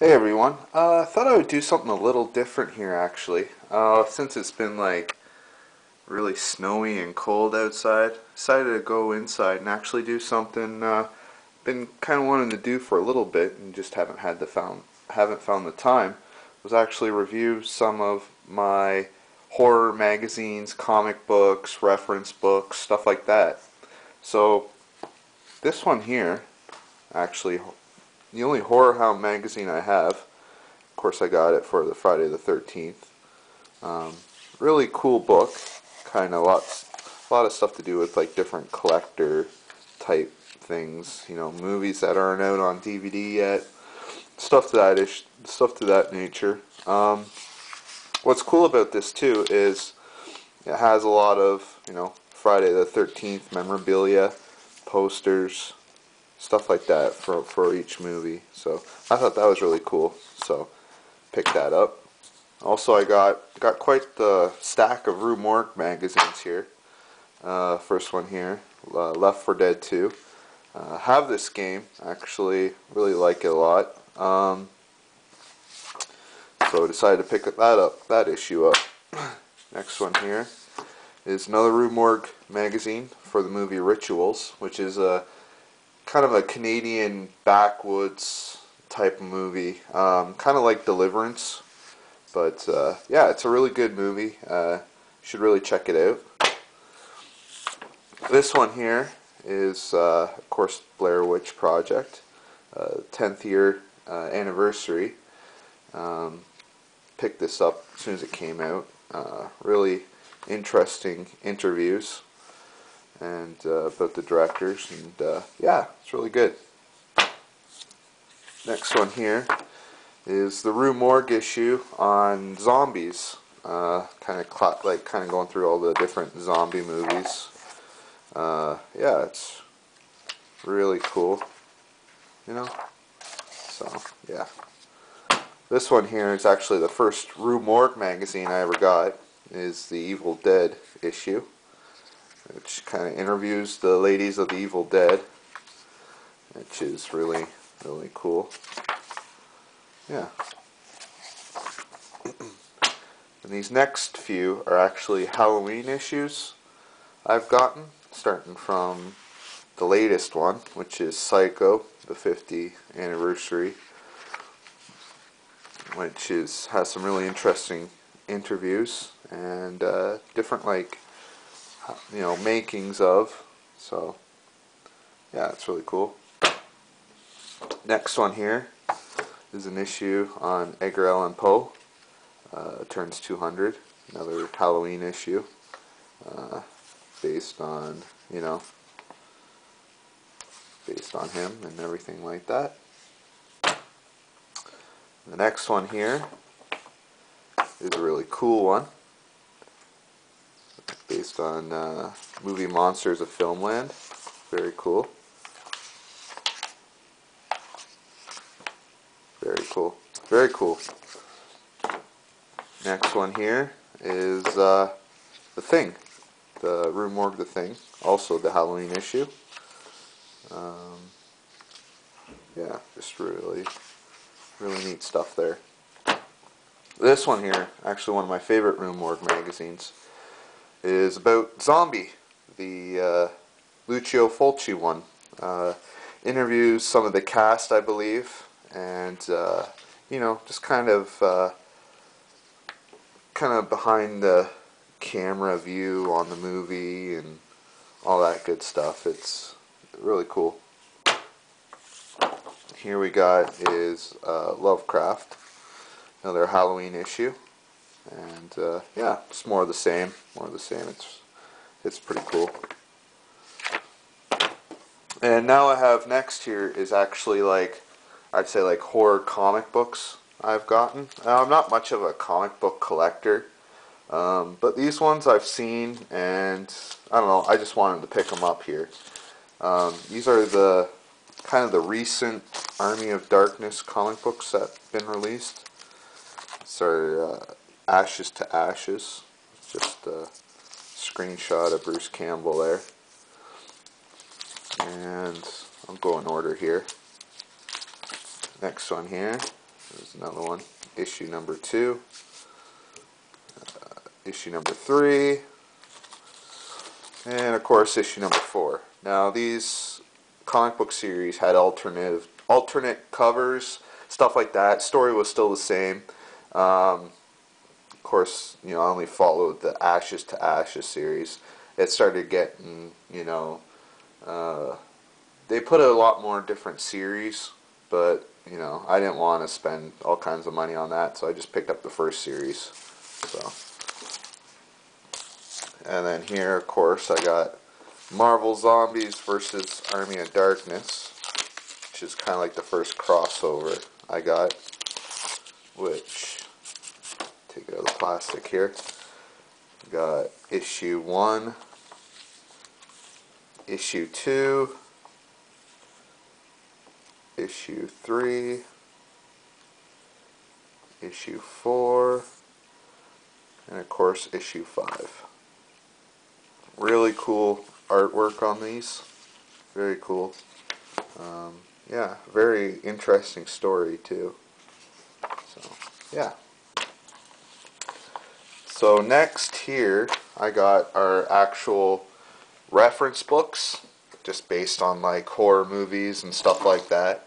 Hey everyone, I thought I would do something a little different here actually. Since it's been like really snowy and cold outside, decided to go inside and actually do something been kind of wanting to do for a little bit and just haven't found the time. Was actually review some of my horror magazines, comic books, reference books, stuff like that. So this one here, actually, the only Horror Hound magazine I have. Of course, I got it for the Friday the 13th. Um, Really cool book. Kind of a lot of stuff to do with like different collector type things. You know, movies that aren't out on DVD yet. Stuff to that nature. What's cool about this too is it has a lot of Friday the 13th memorabilia, posters, stuff like that for each movie. So I thought that was really cool. So picked that up. Also, I got quite the stack of Rue Morgue magazines here. First one here, Left 4 Dead 2. Have this game, actually really like it a lot. So I decided to pick that issue up. Next one here is another Rue Morgue magazine for the movie Rituals, which is a kind of a Canadian backwoods type of movie, kind of like Deliverance. But yeah, it's a really good movie. Should really check it out. This one here is, of course, Blair Witch Project, 10th year anniversary. Picked this up as soon as it came out. Really interesting interviews and about the directors, and yeah, it's really good. Next one here is the Rue Morgue issue on zombies. Kind of going through all the different zombie movies. Yeah, it's really cool, you know. So yeah, this one here is actually the first Rue Morgue magazine I ever got. Is the Evil Dead issue, which kind of interviews the ladies of the Evil Dead, which is really cool. Yeah. And these next few are actually Halloween issues I've gotten, starting from the latest one, which is Psycho, the 50th anniversary, which has some really interesting interviews and different makings of. So yeah, it's really cool. Next one here is an issue on Edgar Allan Poe. Turns 200, another Halloween issue, based on based on him and everything like that. The next one here is a really cool one, based on movie Monsters of Filmland. Very cool. Very cool. Very cool. Next one here is The Thing, the Rue Morgue The Thing, also the Halloween issue. Yeah, just really neat stuff there. This one here, actually one of my favorite Rue Morgue magazines, is about Zombie, the Lucio Fulci one. Interviews some of the cast, I believe, and just kind of behind the camera view on the movie and all that good stuff. It's really cool. Here we got is Lovecraft, another Halloween issue, and yeah, it's more of the same. It's pretty cool. And now I have next here is actually I'd say horror comic books I've gotten. I'm not much of a comic book collector, but these ones I've seen, and I don't know, I just wanted to pick them up here. These are the kind of the recent Army of Darkness comic books that have been released. These are Ashes to Ashes. Just a screenshot of Bruce Campbell there. And I'll go in order here. Next one here There's another one. Issue number 2. Issue number 3. And of course issue number 4. Now these comic book series had alternate covers, stuff like that. Story was still the same. Of course, I only followed the Ashes to Ashes series. It started getting, they put a lot more different series, but, I didn't want to spend all kinds of money on that, so I just picked up the first series. So, and then here, of course, I got Marvel Zombies versus Army of Darkness, which is kind of like the first crossover I got, which, take it out of the plastic here, got issue 1, issue 2, issue 3, issue 4, and of course issue 5. Really cool artwork on these. Very cool. Yeah, very interesting story too. So, yeah. So next here, I got our actual reference books, just based on like horror movies and stuff like that.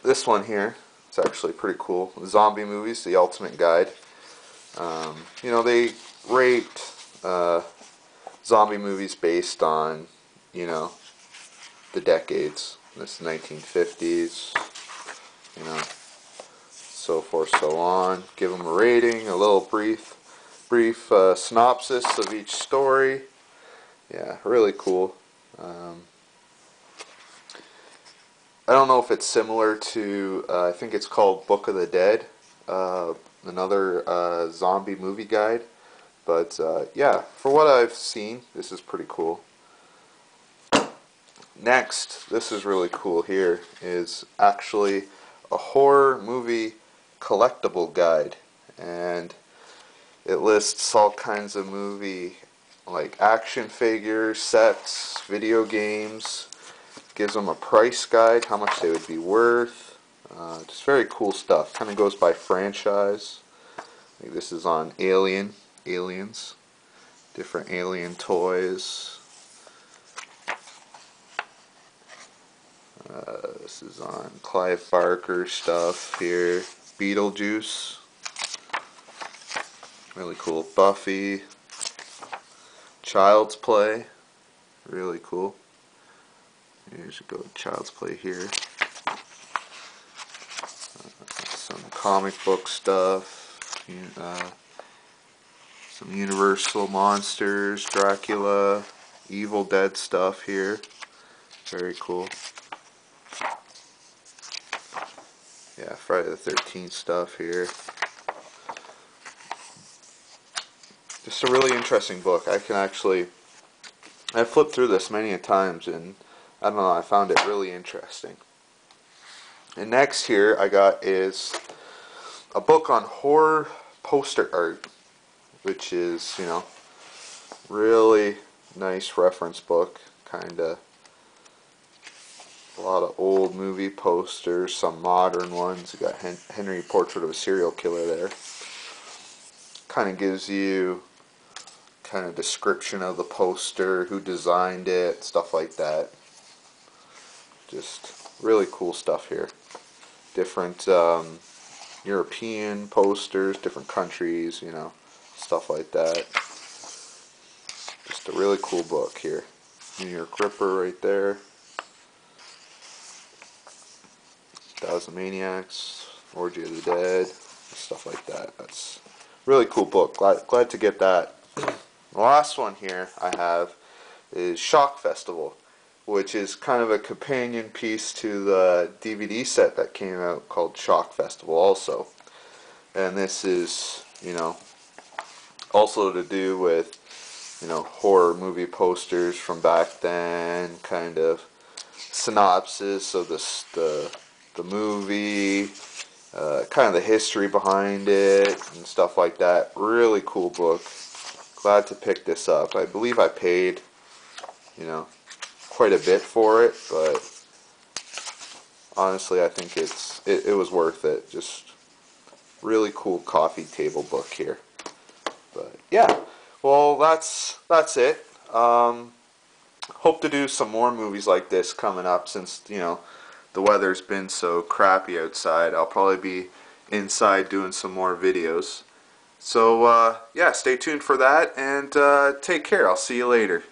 This one here, it's actually pretty cool. Zombie Movies, The Ultimate Guide. They rate zombie movies based on, the decades. This 1950s, so forth, so on. Give them a rating, a little brief synopsis of each story. Yeah, really cool. I don't know if it's similar to, I think it's called Book of the Dead, another zombie movie guide. But yeah, for what I've seen, this is pretty cool. Next, this is really cool here, is actually a horror movie collectible guide. And it lists all kinds of movie, like action figures, sets, video games. Gives them a price guide, how much they would be worth. Just very cool stuff. Kind of goes by franchise. I think this is on Aliens. Different alien toys. This is on Clive Barker stuff here. Beetlejuice. Really cool. Buffy. Child's Play. Really cool. Here's a go Child's Play here. Some comic book stuff. Some Universal Monsters, Dracula, Evil Dead stuff here. Very cool. Yeah, Friday the 13th stuff here. Just a really interesting book. I've flipped through this many a times, and I don't know, I found it really interesting. And next here I got is a book on horror poster art, which is, really nice reference book. Kinda a lot of old movie posters, some modern ones. You got Henry Portrait of a Serial Killer there. Kind of gives you kind of description of the poster, who designed it, stuff like that. Just really cool stuff here. Different European posters, different countries, stuff like that. Just a really cool book here. New York Ripper right there. Thousand Maniacs, Orgy of the Dead, stuff like that. That's a really cool book. Glad to get that. The last one here I have is Shock Festival, which is kind of a companion piece to the DVD set that came out called Shock Festival also. And this is, also to do with, horror movie posters from back then, kind of synopsis of the movie, kind of the history behind it, and stuff like that. Really cool book. Glad to pick this up. I believe I paid, quite a bit for it, but honestly, I think it was worth it. Just really cool coffee table book here. But yeah, well, that's it. Hope to do some more movies like this coming up, since the weather's been so crappy outside. I'll probably be inside doing some more videos. So yeah, stay tuned for that, and take care. I'll see you later.